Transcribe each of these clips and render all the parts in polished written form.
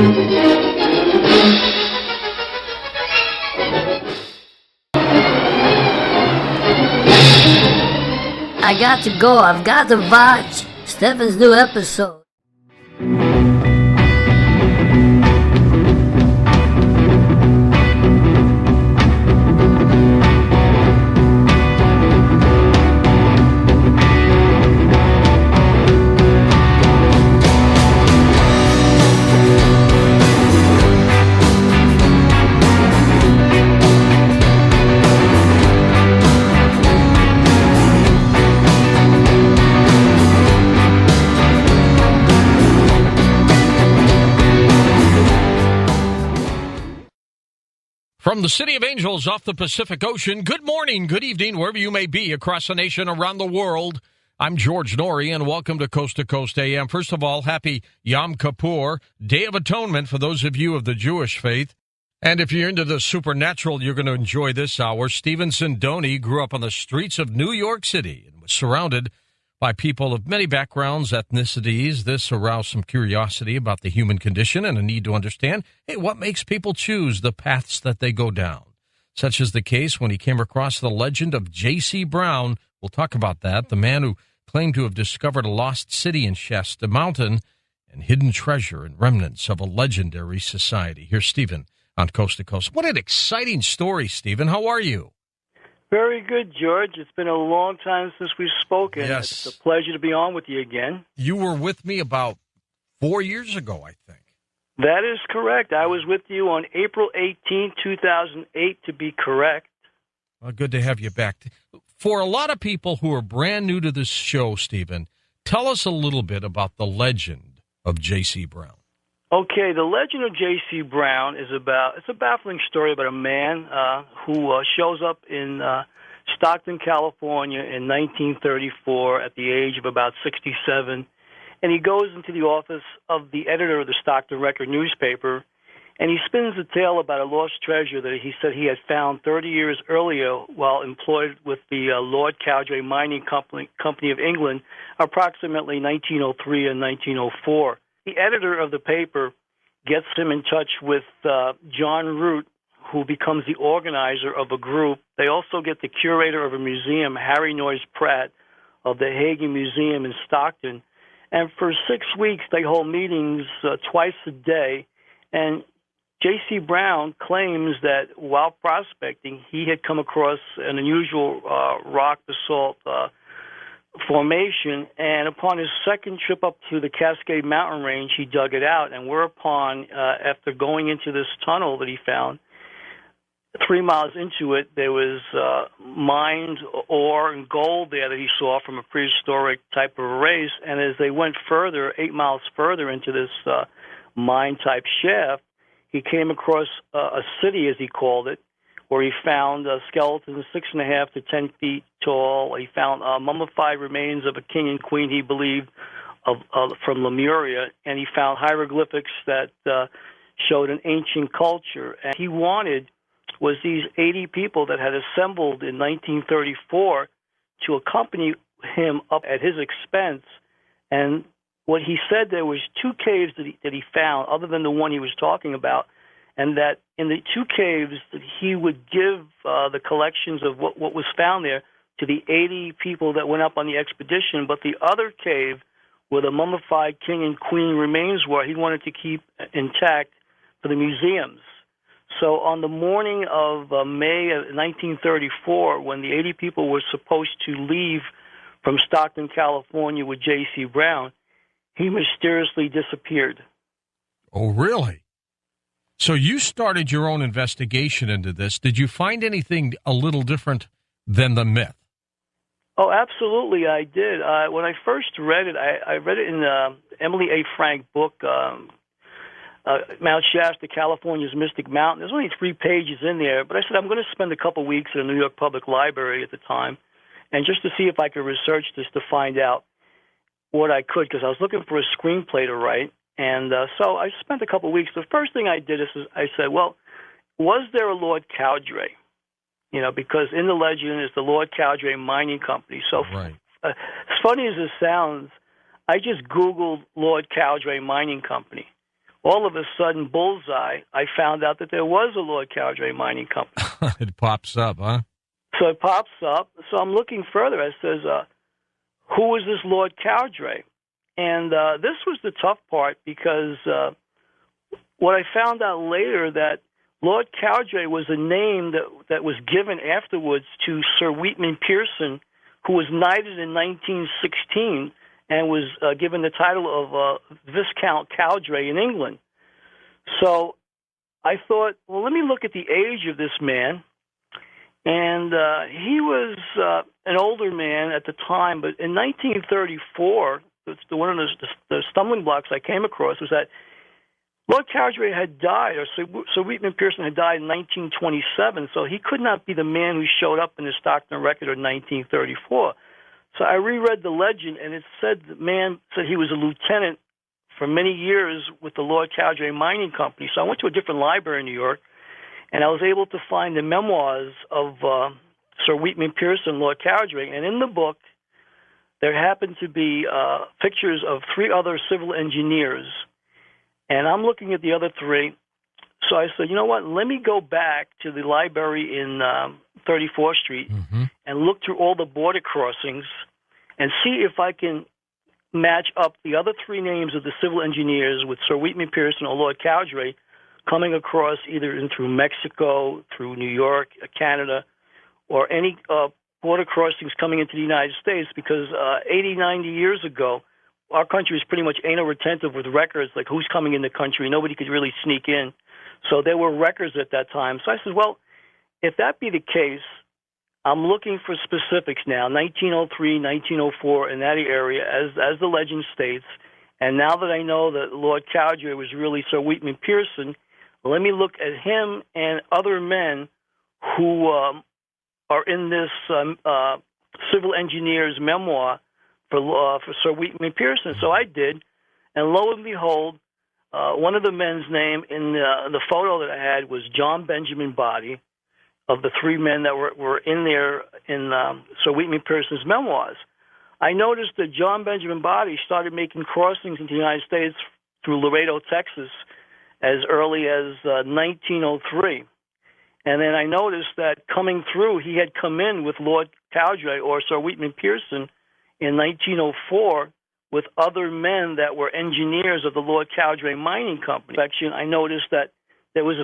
I got to go. I've got to watch Stefan's new episode. From the City of Angels off the Pacific Ocean, good morning, good evening, wherever you may be across the nation, around the world. I'm George Norrie, and welcome to Coast AM. First of all, happy Yom Kippur, Day of Atonement for those of you of the Jewish faith. And if you're into the supernatural, you're going to enjoy this hour. Stephen Sindoni grew up on the streets of New York City and was surrounded by people of many backgrounds, ethnicities. This aroused some curiosity about the human condition and a need to understand, hey, what makes people choose the paths that they go down? Such is the case when he came across the legend of J.C. Brown. We'll talk about that, the man who claimed to have discovered a lost city in Shasta Mountain and hidden treasure and remnants of a legendary society. Here's Stephen on Coast to Coast. What an exciting story, Stephen. How are you? Very good, George. It's been a long time since we've spoken. Yes. It's a pleasure to be on with you again. You were with me about 4 years ago, I think. That is correct. I was with you on April 18, 2008, to be correct. Well, good to have you back. For a lot of people who are brand new to this show, Stephen, tell us a little bit about the legend of J.C. Brown. Okay, the legend of J.C. Brown it's a baffling story about a man who shows up in Stockton, California in 1934 at the age of about 67, and he goes into the office of the editor of the Stockton Record newspaper, and he spins a tale about a lost treasure that he said he had found 30 years earlier while employed with the Lord Cowdray Mining Company of England, approximately 1903 and 1904. The editor of the paper gets him in touch with John Root, who becomes the organizer of a group. They also get the curator of a museum, Harry Noyes Pratt, of the Hagen Museum in Stockton. And for 6 weeks, they hold meetings twice a day. And J.C. Brown claims that while prospecting, he had come across an unusual rock basalt formation, and upon his second trip up to the Cascade Mountain Range, he dug it out, and whereupon, after going into this tunnel that he found, 3 miles into it, there was mined ore and gold there that he saw from a prehistoric type of race, and as they went further, 8 miles further into this mine-type shaft, he came across a city, as he called it, where he found skeletons 6.5 to 10 feet tall. He found mummified remains of a king and queen, he believed, from Lemuria, and he found hieroglyphics that showed an ancient culture. And he wanted was these 80 people that had assembled in 1934 to accompany him up at his expense. And what he said, there was 2 caves that he found, other than the one he was talking about, and that in the 2 caves that he would give the collections of what was found there to the 80 people that went up on the expedition, but the other cave where the mummified king and queen remains were, he wanted to keep intact for the museums. So on the morning of May of 1934, when the 80 people were supposed to leave from Stockton, California with J.C. Brown, he mysteriously disappeared. Oh, really? So you started your own investigation into this. Did you find anything a little different than the myth? Oh, absolutely, I did. When I first read it, I read it in Emily A. Frank book, Mount Shasta, California's Mystic Mountain. There's only 3 pages in there, but I said I'm going to spend a couple weeks at the New York Public Library at the time, and just to see if I could research this to find out what I could, because I was looking for a screenplay to write. And so I spent a couple of weeks. The first thing I did is I said, well, was there a Lord Cowdray? You know, because in the legend is the Lord Cowdray Mining Company. So right. As funny as it sounds, I just Googled Lord Cowdray Mining Company. all of a sudden, bullseye, I found out that there was a Lord Cowdray Mining Company. It pops up, huh? So it pops up. So I'm looking further. It says, who is this Lord Cowdray? And this was the tough part because what I found out later that Lord Cowdray was a name that was given afterwards to Sir Weetman Pearson, who was knighted in 1916 and was given the title of Viscount Cowdray in England. So I thought, well, let me look at the age of this man. And he was an older man at the time, but in 1934, one of the stumbling blocks I came across was that Lord Cowdray had died, or Sir Weetman Pearson had died in 1927, so he could not be the man who showed up in the Stockton record of 1934. So I reread the legend, and it said the man said he was a lieutenant for many years with the Lord Cowdray Mining Company. So I went to a different library in New York, and I was able to find the memoirs of Sir Weetman Pearson, Lord Cowdray. And in the book, there happened to be pictures of 3 other civil engineers. And I'm looking at the other 3. So I said, you know what, let me go back to the library in 34th Street and look through all the border crossings and see if I can match up the other 3 names of the civil engineers with Sir Weetman Pearson or Lord Cowdray coming across either through Mexico, through New York, Canada, or any border crossings coming into the United States, because 80, 90 years ago, our country was pretty much anal retentive with records, like who's coming in the country. Nobody could really sneak in. So there were records at that time. So I said, well, if that be the case, I'm looking for specifics now, 1903, 1904, in that area, as the legend states. And now that I know that Lord Cowdray was really Sir Weetman Pearson, let me look at him and other men who are in this civil engineer's memoir for Sir Weetman Pearson. So I did, and lo and behold, one of the men's name in the photo that I had was John Benjamin Body, of the 3 men that were in there in Sir Weetman Pearson's memoirs. I noticed that John Benjamin Body started making crossings into the United States through Laredo, Texas, as early as 1903. And then I noticed that coming through, he had come in with Lord Cowdray or Sir Weetman Pearson in 1904 with other men that were engineers of the Lord Cowdray Mining Company. I noticed that there was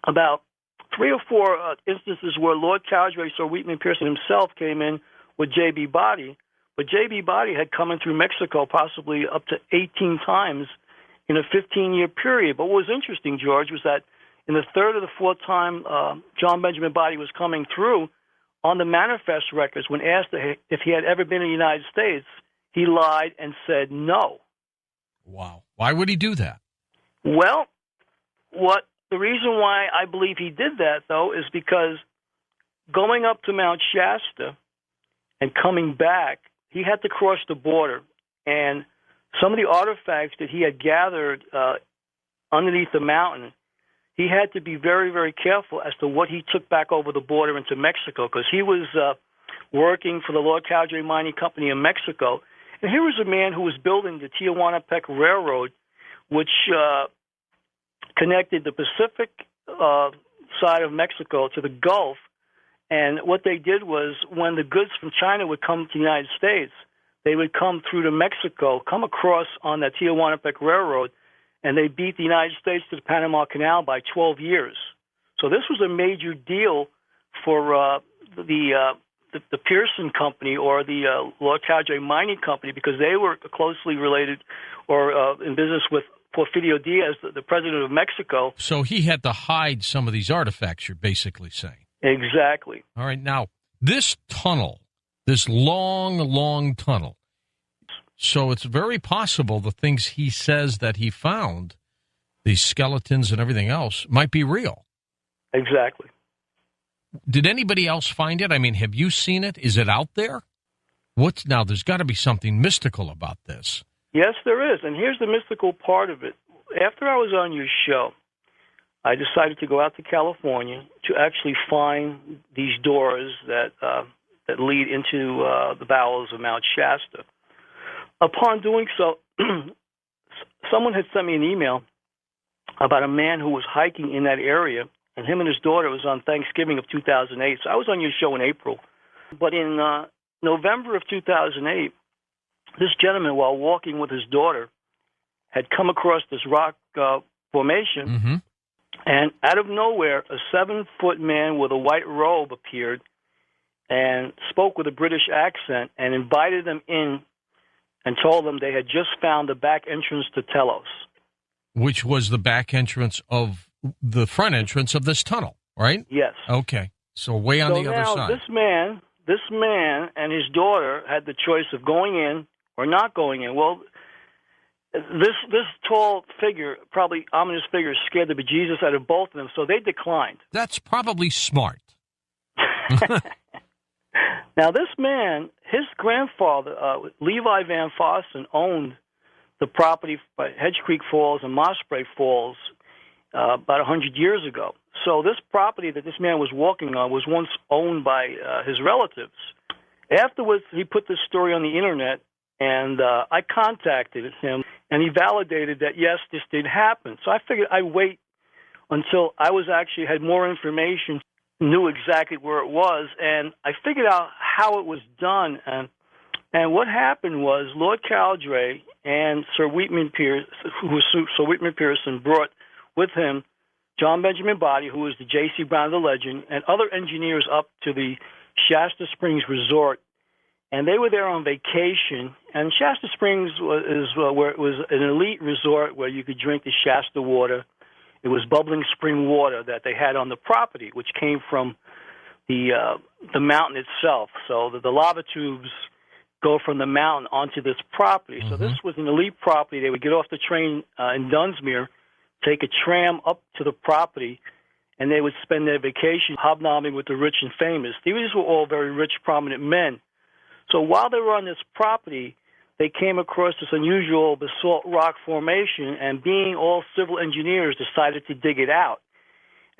about 3 or 4 instances where Lord Cowdray, Sir Weetman Pearson himself, came in with J.B. Body, but J.B. Body had come in through Mexico possibly up to 18 times in a 15-year period. But what was interesting, George, was that in the 3rd or the 4th time John Benjamin Body was coming through, on the manifest records, when asked if he had ever been in the United States, he lied and said no. Wow. Why would he do that? Well, the reason why I believe he did that, though, is because going up to Mount Shasta and coming back, he had to cross the border. And some of the artifacts that he had gathered underneath the mountain, he had to be very, very careful as to what he took back over the border into Mexico, because he was working for the Lord Cowdray Mining Company in Mexico. And here was a man who was building the Tijuana-Pec Railroad, which connected the Pacific side of Mexico to the Gulf. And what they did was, when the goods from China would come to the United States, they would come through to Mexico, come across on that Tijuana-Pec Railroad, and they beat the United States to the Panama Canal by 12 years. So this was a major deal for the Pearson Company, or the Lord Cowdray Mining Company, because they were closely related or in business with Porfirio Diaz, the president of Mexico. So he had to hide some of these artifacts, you're basically saying. Exactly. All right. Now, this tunnel, this long, long tunnel, so it's very possible the things he says that he found, these skeletons and everything else, might be real. Exactly. Did anybody else find it? I mean, have you seen it? Is it out there? Now, there's got to be something mystical about this. Yes, there is. And here's the mystical part of it. After I was on your show, I decided to go out to California to actually find these doors that lead into the bowels of Mount Shasta. Upon doing so, someone had sent me an email about a man who was hiking in that area, and him and his daughter. It was on Thanksgiving of 2008. So I was on your show in April. But in November of 2008, this gentleman, while walking with his daughter, had come across this rock formation, Mm-hmm. and out of nowhere, a 7-foot man with a white robe appeared and spoke with a British accent and invited them in and told them they had just found the back entrance to Telos. Which was the back entrance of the front entrance of this tunnel, right? Yes. Okay. So way on the other side. This man and his daughter had the choice of going in or not going in. Well, this tall figure, probably ominous figure, scared the bejesus out of both of them, so they declined. That's probably smart. Now, this man, his grandfather, Levi Van Fossen, owned the property by Hedge Creek Falls and Mossspray Falls about 100 years ago. So this property that this man was walking on was once owned by his relatives. Afterwards, he put this story on the internet, and I contacted him, and he validated that, yes, this did happen. So I figured I'd wait until I had more information, knew exactly where it was, and I figured out how it was done. And what happened was Lord Caldray and Sir Wheatman Pearson, brought with him John Benjamin Body, who was the J.C. Brown of the legend, and other engineers up to the Shasta Springs Resort. And they were there on vacation. And Shasta Springs where it was an elite resort where you could drink the Shasta water. It was bubbling spring water that they had on the property, which came from the mountain itself. So the lava tubes go from the mountain onto this property. Mm-hmm. So this was an elite property. They would get off the train in Dunsmuir, take a tram up to the property, and they would spend their vacation hobnobbing with the rich and famous. These were all very rich, prominent men. So while they were on this property, they came across this unusual basalt rock formation, and being all civil engineers, decided to dig it out.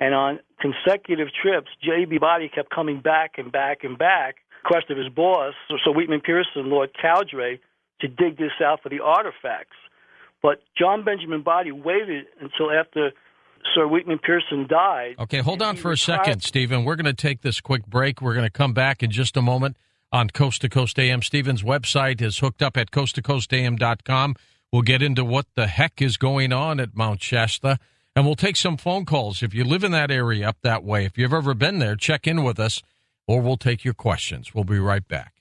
And on consecutive trips, J.B. Body kept coming back and back and back, request of his boss, Sir Wheatman Pearson, Lord Caldray, to dig this out for the artifacts. But John Benjamin Body waited until after Sir Wheatman Pearson died. Okay, hold on for a second, Stephen. We're going to take this quick break. We're going to come back in just a moment on Coast to Coast AM. Stephen's website is hooked up at coasttocoastam.com. We'll get into what the heck is going on at Mount Shasta, and we'll take some phone calls. If you live in that area up that way, if you've ever been there, check in with us, or we'll take your questions. We'll be right back.